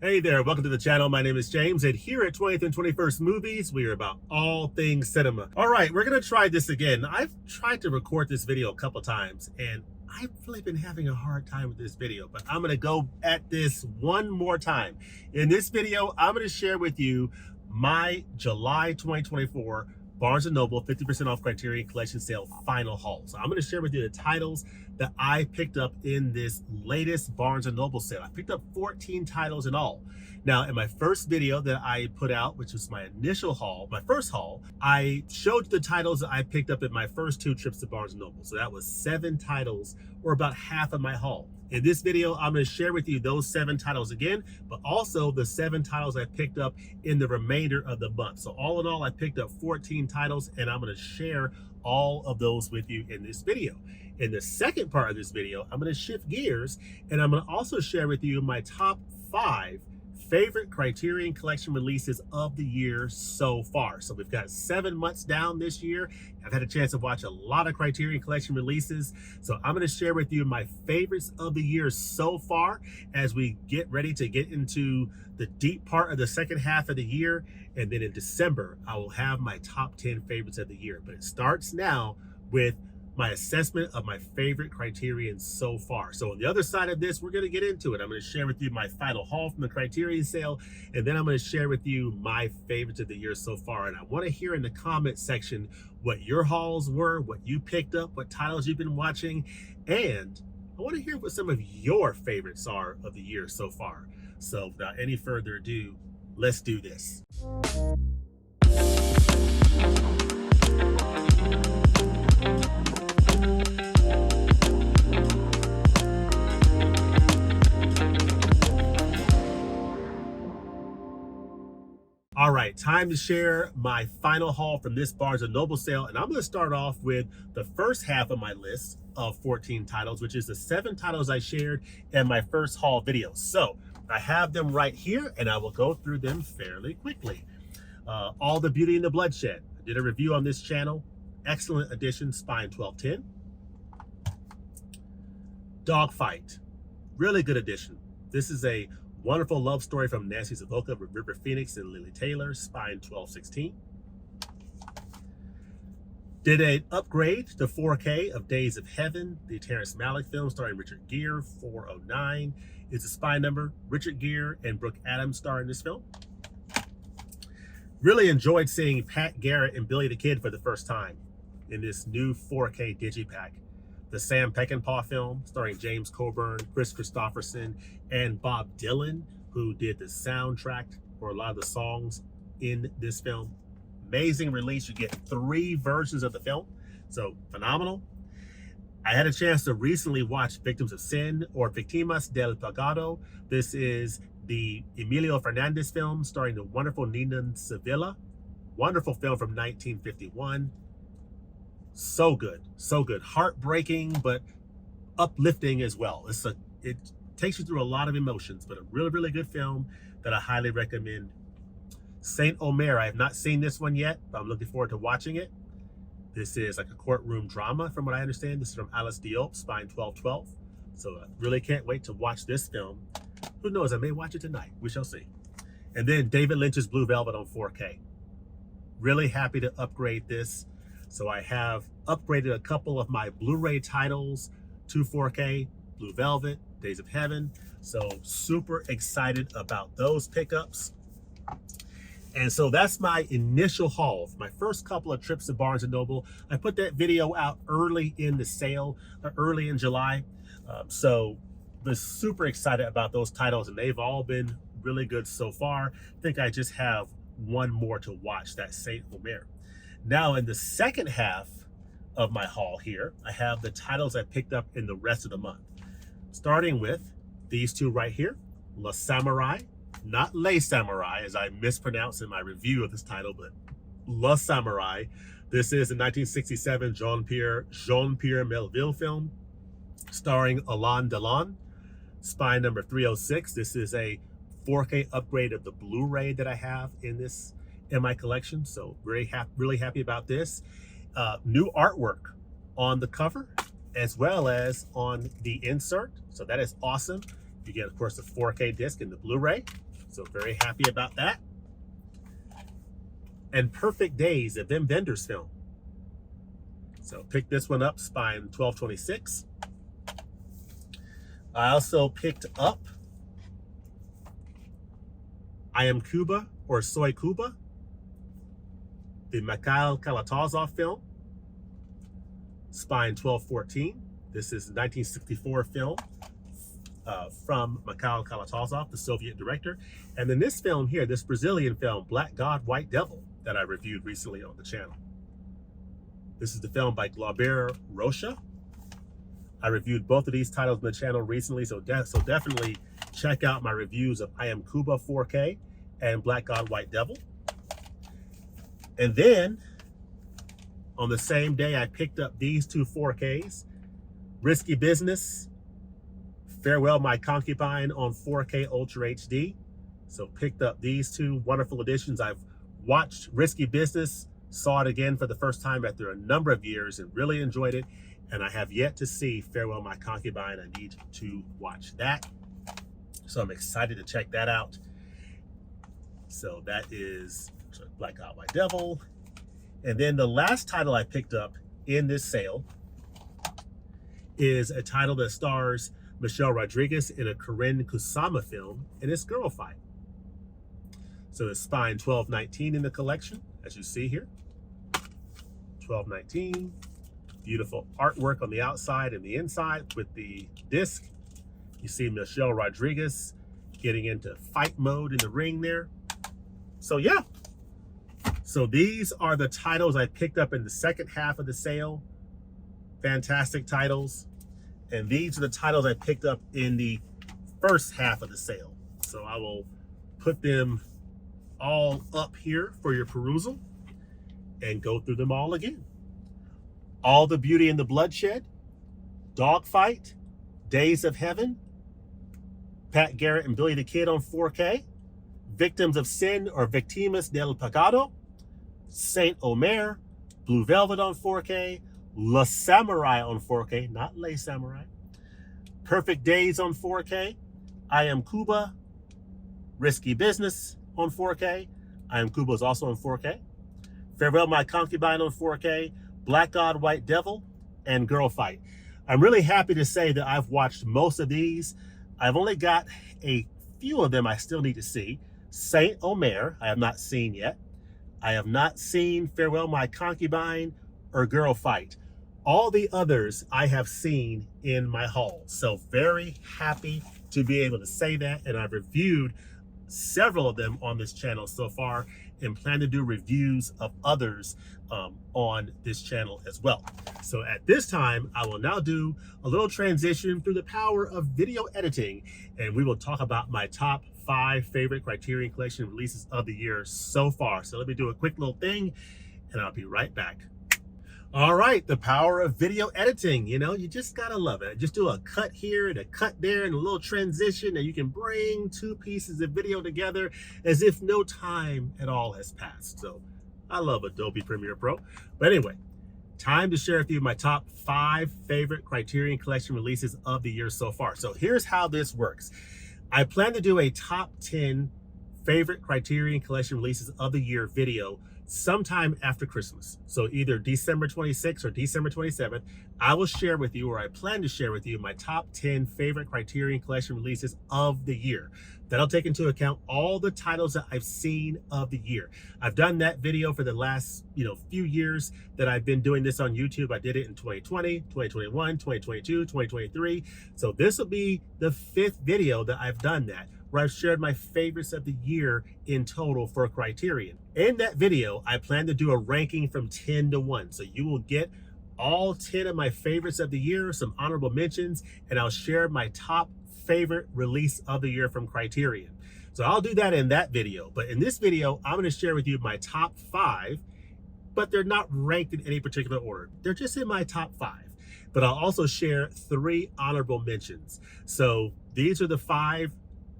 Hey there, welcome to the channel. My name is James, and here at 20th and 21st Movies, we are about all things cinema. All right, we're gonna try this again. I've tried to record this video a couple times, and I've really been having a hard time with this video, but I'm gonna go at this one more time. In this video, I'm gonna share with you my July 2024 Barnes & Noble 50% off Criterion Collection Sale final haul. So I'm going to share with you the titles that I picked up in this latest Barnes & Noble sale. I picked up 14 titles in all. Now, in my first video that I put out, which was my initial haul, my first haul, I showed the titles that I picked up in my first 2 trips to Barnes & Noble. So that was 7 titles, or about half of my haul. In this video, I'm going to share with you those 7 titles again, but also the 7 titles I picked up in the remainder of the month. So all in all, I picked up 14 titles, and I'm going to share all of those with you in this video. In the second part of this video, I'm going to shift gears, and I'm going to also share with you my top 5 favorite Criterion Collection releases of the year so far. So we've got 7 months down this year. I've had a chance to watch a lot of Criterion Collection releases. So I'm going to share with you my favorites of the year so far as we get ready to get into the deep part of the second half of the year. And then in December, I will have my top 10 favorites of the year. But it starts now with my assessment of my favorite Criterion so far. So on the other side of this, we're going to get into it. I'm going to share with you my final haul from the Criterion sale, and then I'm going to share with you my favorites of the year so far. And I want to hear in the comment section what your hauls were, what you picked up, what titles you've been watching, and I want to hear what some of your favorites are of the year so far. So without any further ado, let's do this. All right, time to share my final haul from this Barnes & Noble sale. And I'm going to start off with the first half of my list of 14 titles, which is the 7 titles I shared in my first haul video. So I have them right here, and I will go through them fairly quickly. All the Beauty and the Bloodshed. I did a review on this channel. Excellent edition, Spine 1210. Dogfight. Really good edition. This is a wonderful love story from Nancy Savoca with River Phoenix and Lily Taylor, Spine 1216. Did an upgrade to 4K of Days of Heaven, the Terrence Malick film starring Richard Gere, 409. Is the Spine number. Richard Gere and Brooke Adams star in this film. Really enjoyed seeing Pat Garrett and Billy the Kid for the first time in this new 4K Digipack. The Sam Peckinpah film starring James Coburn, Chris Christopherson, and Bob Dylan, who did the soundtrack for a lot of the songs in this film. Amazing release. You get 3 versions of the film, so phenomenal. I had a chance to recently watch Victims of Sin, or Víctimas del Pecado. This is the Emilio Fernandez film starring the wonderful Nina Sevilla. Wonderful film from 1951. So good, so good. Heartbreaking, but uplifting as well. It takes you through a lot of emotions, but a really, really good film that I highly recommend. Saint Omer, I have not seen this one yet, but I'm looking forward to watching it. This is like a courtroom drama, from what I understand. This is from Alice Diop, Spine 1212. So I really can't wait to watch this film. Who knows, I may watch it tonight. We shall see. And then David Lynch's Blue Velvet on 4K. Really happy to upgrade this. So I have upgraded a couple of my Blu-ray titles to 4K, Blue Velvet, Days of Heaven. So super excited about those pickups. And so that's my initial haul. My first couple of trips to Barnes & Noble. I put that video out early in the sale, early in July. So was super excited about those titles, and they've all been really good so far. I think I just have one more to watch, that Saint Omer. Now, in the second half of my haul here, I have the titles I picked up in the rest of the month. Starting with these 2 right here, La Samurai, not Les Samurai, as I mispronounced in my review of this title, but La Samurai. This is a 1967 Jean-Pierre Melville film starring Alain Delon, Spine number 306. This is a 4K upgrade of the Blu-ray that I have in my collection, so really happy about this. New artwork on the cover as well as on the insert, so that is awesome. You get, of course, the 4K disc and the Blu-ray. So very happy about that. And Perfect Days, a Them Vendors film. So picked this one up, spine 1226. I also picked up I Am Cuba or Soy Cuba, the Mikhail Kalatozov film, spine 1214. This is a 1964 film from Mikhail Kalatozov, the Soviet director. And then this film here, this Brazilian film, Black God, White Devil, that I reviewed recently on the channel. This is the film by Glauber Rocha. I reviewed both of these titles on the channel recently, so definitely check out my reviews of I Am Cuba 4K and Black God, White Devil. And then, on the same day, I picked up these two 4Ks, Risky Business, Farewell My Concubine on 4K Ultra HD. So picked up these two wonderful editions. I've watched Risky Business, saw it again for the first time after a number of years and really enjoyed it. And I have yet to see Farewell My Concubine. I need to watch that. So I'm excited to check that out. So that is Black God, White Devil. And then the last title I picked up in this sale is a title that stars Michelle Rodriguez in a Karen Kusama film, and it's Girl Fight. So it's spine 1219 in the collection, as you see here. 1219. Beautiful artwork on the outside and the inside with the disc. You see Michelle Rodriguez getting into fight mode in the ring there. So yeah. So these are the titles I picked up in the second half of the sale. Fantastic titles. And these are the titles I picked up in the first half of the sale. So I will put them all up here for your perusal and go through them all again. All the Beauty and the Bloodshed, Dogfight, Days of Heaven, Pat Garrett and Billy the Kid on 4K, Victims of Sin or Victimas del Pecado, Saint Omer, Blue Velvet on 4K, La Samurai on 4K, not Les Samurai, Perfect Days on 4K, I Am Cuba, Risky Business on 4K, I Am Cuba is also on 4K, Farewell My Concubine on 4K, Black God, White Devil, and Girl Fight. I'm really happy to say that I've watched most of these. I've only got a few of them I still need to see. Saint Omer, I have not seen yet. I have not seen Farewell My Concubine or Girl Fight. All the others I have seen in my haul. So very happy to be able to say that. And I've reviewed several of them on this channel so far and plan to do reviews of others on this channel as well. So at this time, I will now do a little transition through the power of video editing, and we will talk about my top 5 favorite Criterion Collection releases of the year so far. So let me do a quick little thing, and I'll be right back. All right, the power of video editing. You know, you just gotta love it. Just do a cut here and a cut there and a little transition, and you can bring two pieces of video together as if no time at all has passed. So I love Adobe Premiere Pro. But anyway, time to share with you my top 5 favorite Criterion Collection releases of the year so far. So here's how this works. I plan to do a top 10 favorite Criterion Collection releases of the year video sometime after Christmas. So either December 26th or December 27th, I will share with you, or I plan to share with you, my top 10 favorite Criterion Collection releases of the year. That'll take into account all the titles that I've seen of the year. I've done that video for the last, few years that I've been doing this on YouTube. I did it in 2020, 2021, 2022, 2023. So this will be the 5th video that I've done that, where I've shared my favorites of the year in total for Criterion. In that video, I plan to do a ranking from 10 to 1. So you will get all 10 of my favorites of the year, some honorable mentions, and I'll share my top favorite release of the year from Criterion. So I'll do that in that video. But in this video, I'm going to share with you my top 5, but they're not ranked in any particular order. They're just in my top 5. But I'll also share 3 honorable mentions. So these are the 5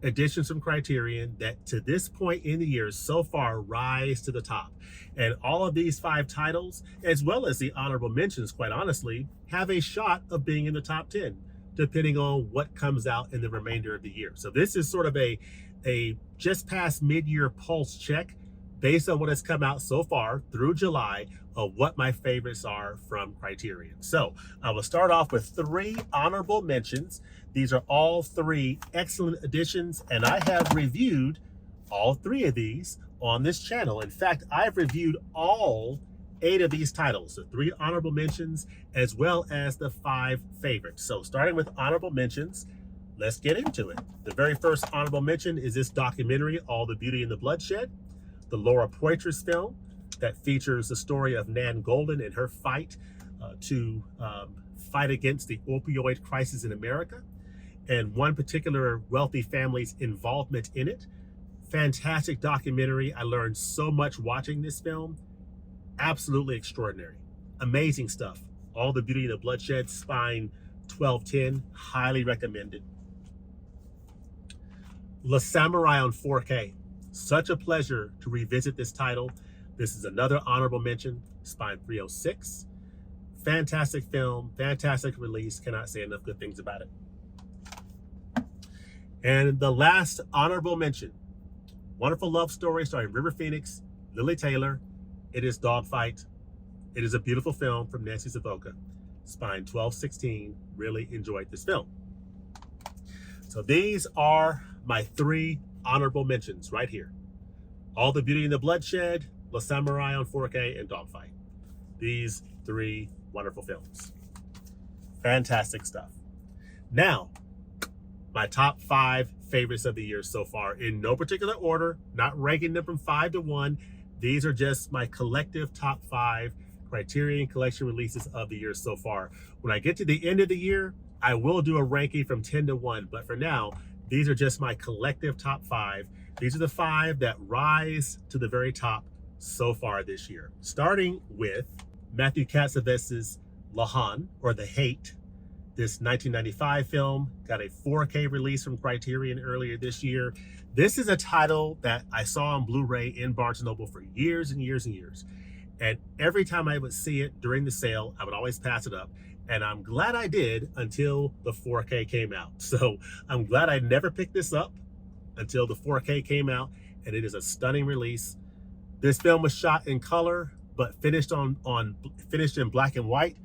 editions from Criterion that to this point in the year so far rise to the top. And all of these 5 titles, as well as the honorable mentions, quite honestly, have a shot of being in the top 10, depending on what comes out in the remainder of the year. So this is sort of a a just past mid-year pulse check based on what has come out so far through July of what my favorites are from Criterion. So I will start off with 3 honorable mentions. These are all 3 excellent additions, and I have reviewed all 3 of these on this channel. In fact, I've reviewed all 8 of these titles, the 3 honorable mentions as well as the 5 favorites. So starting with honorable mentions, let's get into it. The very first honorable mention is this documentary, All the Beauty and the Bloodshed, the Laura Poitras film that features the story of Nan Goldin and her fight to fight against the opioid crisis in America, and one particular wealthy family's involvement in it. Fantastic documentary. I learned so much watching this film. Absolutely extraordinary. Amazing stuff. All the Beauty and the Bloodshed, Spine 1210, highly recommended. Le Samurai on 4K. Such a pleasure to revisit this title. This is another honorable mention, Spine 306. Fantastic film, fantastic release. Cannot say enough good things about it. And the last honorable mention, wonderful love story starring River Phoenix, Lily Taylor. It is Dogfight. It is a beautiful film from Nancy Savoca. Spine 1216. Really enjoyed this film. So these are my 3 honorable mentions right here. All the Beauty and the Bloodshed, Le Samurai on 4K, and Dogfight. These 3 wonderful films. Fantastic stuff. Now, my top 5 favorites of the year so far, in no particular order, not ranking them from 5 to 1. These are just my collective top 5 Criterion Collection releases of the year so far. When I get to the end of the year, I will do a ranking from 10 to 1, but for now, these are just my collective top 5. These are the 5 that rise to the very top so far this year. Starting with Matthew Kassovitz' Lahan, or The Hate. This 1995 film got a 4K release from Criterion earlier this year. This is a title that I saw on Blu-ray in Barnes & Noble for years and years and years. And every time I would see it during the sale, I would always pass it up. And I'm glad I did until the 4K came out. So I'm glad I never picked this up until the 4K came out, and it is a stunning release. This film was shot in color, but finished in black and white.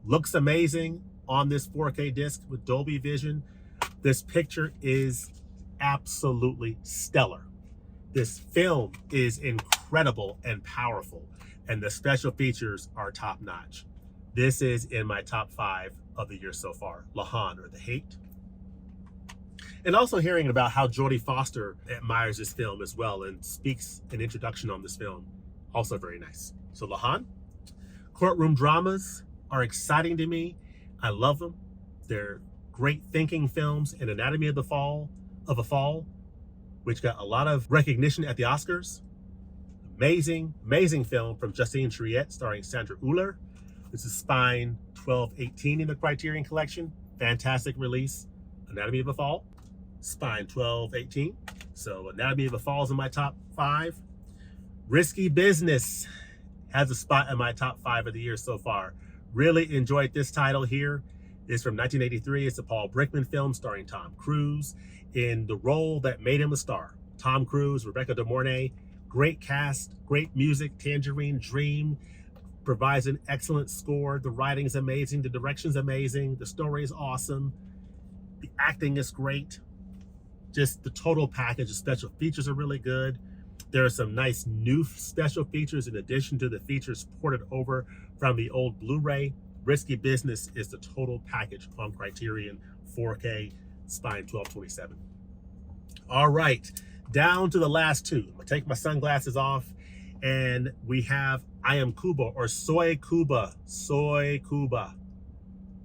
Looks amazing on this 4K disc with Dolby Vision. This picture is absolutely stellar. This film is incredible and powerful, and the special features are top-notch. This is in my top 5 of the year so far, Lahan, or The Hate. And also hearing about how Jodie Foster admires this film as well and speaks an introduction on this film, also very nice. So Lahan. Courtroom dramas are exciting to me. I love them. They're great thinking films. And Anatomy of a Fall, which got a lot of recognition at the Oscars. Amazing, amazing film from Justine Triet starring Sandra Euler. This is Spine 1218 in the Criterion Collection. Fantastic release. Anatomy of a Fall, Spine 1218. So Anatomy of a Fall is in my top 5. Risky Business has a spot in my top 5 of the year so far. Really enjoyed this title here. It's from 1983. It's a Paul Brickman film starring Tom Cruise in the role that made him a star. Tom Cruise, Rebecca De Mornay, great cast, great music. Tangerine Dream provides an excellent score. The writing's amazing. The direction's amazing. The story is awesome. The acting is great. Just the total package of special features are really good. There are some nice new special features in addition to the features ported over from the old Blu-ray. Risky Business is the total package on Criterion 4K, Spine 1227. All right, down to the last 2. I'm gonna take my sunglasses off, and we have I Am Cuba, or Soy Cuba. Soy Cuba.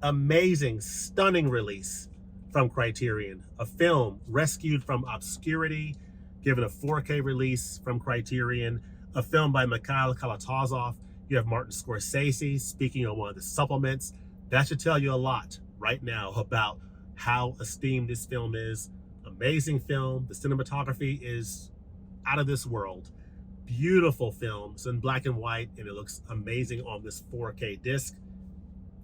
Amazing, stunning release from Criterion. A film rescued from obscurity, given a 4K release from Criterion. A film by Mikhail Kalatozov. You have Martin Scorsese speaking on one of the supplements. That should tell you a lot right now about how esteemed this film is. Amazing film. The cinematography is out of this world. Beautiful film. It's in black and white, and it looks amazing on this 4K disc.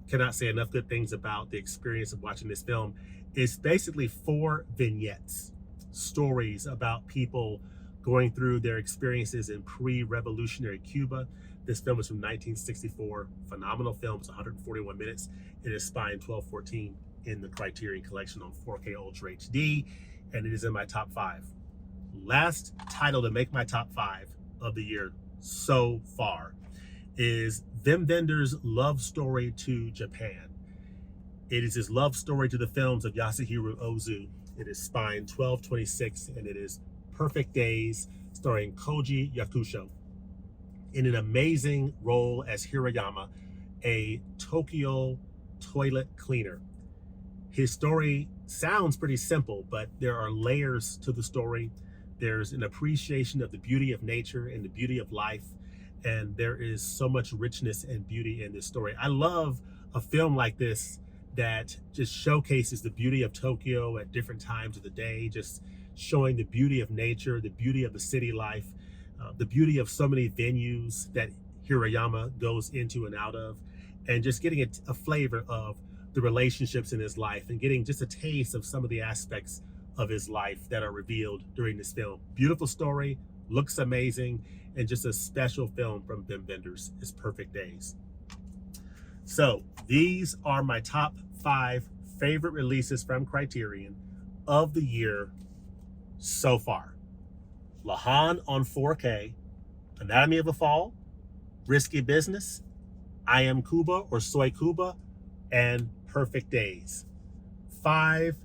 Cannot say enough good things about the experience of watching this film. It's basically 4 vignettes. stories about people going through their experiences in pre-revolutionary Cuba. This film is from 1964. Phenomenal film. It's 141 minutes. It is Spine 1214 in the Criterion collection on 4K Ultra HD, and it is in my top 5. Last title to make my top 5 of the year so far is Wim Wenders' love story to Japan. It is his love story to the films of Yasuhiro Ozu. It is Spine 1226, and it is Perfect Days, starring Koji Yakusho in an amazing role as Hirayama, a Tokyo toilet cleaner. His story sounds pretty simple, but there are layers to the story. There's an appreciation of the beauty of nature and the beauty of life, and there is so much richness and beauty in this story. I love a film like this that just showcases the beauty of Tokyo at different times of the day, just showing the beauty of nature, the beauty of the city life, the beauty of so many venues that Hirayama goes into and out of, and just getting a flavor of the relationships in his life and getting just a taste of some of the aspects of his life that are revealed during this film. Beautiful story, looks amazing, and just a special film from Wim Wenders. It's Perfect Days. So these are my top 5 favorite releases from Criterion of the year so far. Lahan on 4K, Anatomy of a Fall, Risky Business, I Am Cuba or Soy Cuba, and Perfect Days. 5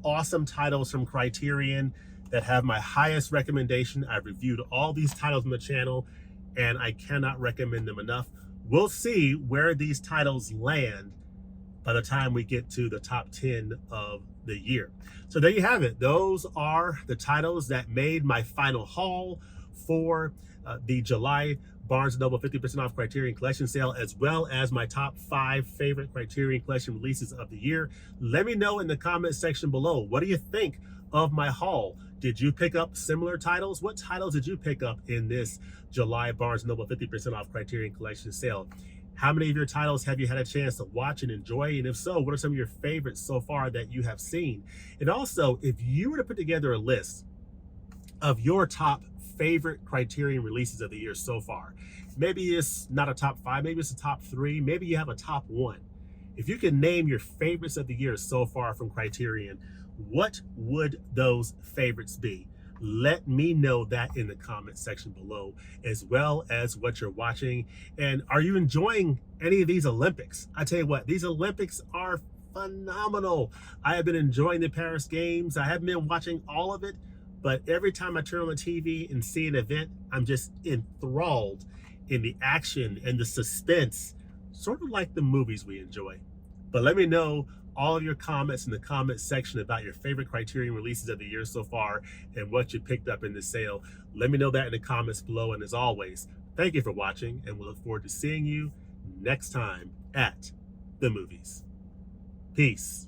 awesome titles from Criterion that have my highest recommendation. I've reviewed all these titles on the channel, and I cannot recommend them enough. We'll see where these titles land by the time we get to the top 10 of the year. So there you have it. Those are the titles that made my final haul for the July Barnes & Noble 50% off Criterion Collection sale, as well as my top 5 favorite Criterion Collection releases of the year. Let me know in the comment section below, what do you think of my haul? Did you pick up similar titles? What titles did you pick up in this July Barnes & Noble 50% off Criterion Collection sale? How many of your titles have you had a chance to watch and enjoy? And if so, what are some of your favorites so far that you have seen? And also, if you were to put together a list of your top favorite Criterion releases of the year so far, maybe it's not a top 5, maybe it's a top 3, maybe you have a top 1. If you can name your favorites of the year so far from Criterion, what would those favorites be? Let me know that in the comment section below, as well as what you're watching. And are you enjoying any of these Olympics? I tell you what, these Olympics are phenomenal. I have been enjoying the Paris Games. I haven't been watching all of it, but every time I turn on the TV and see an event, I'm just enthralled in the action and the suspense, sort of like the movies we enjoy. But let me know all of your comments in the comment section about your favorite Criterion releases of the year so far and what you picked up in the sale. Let me know that in the comments below. And as always, thank you for watching, and we'll look forward to seeing you next time at the movies. Peace.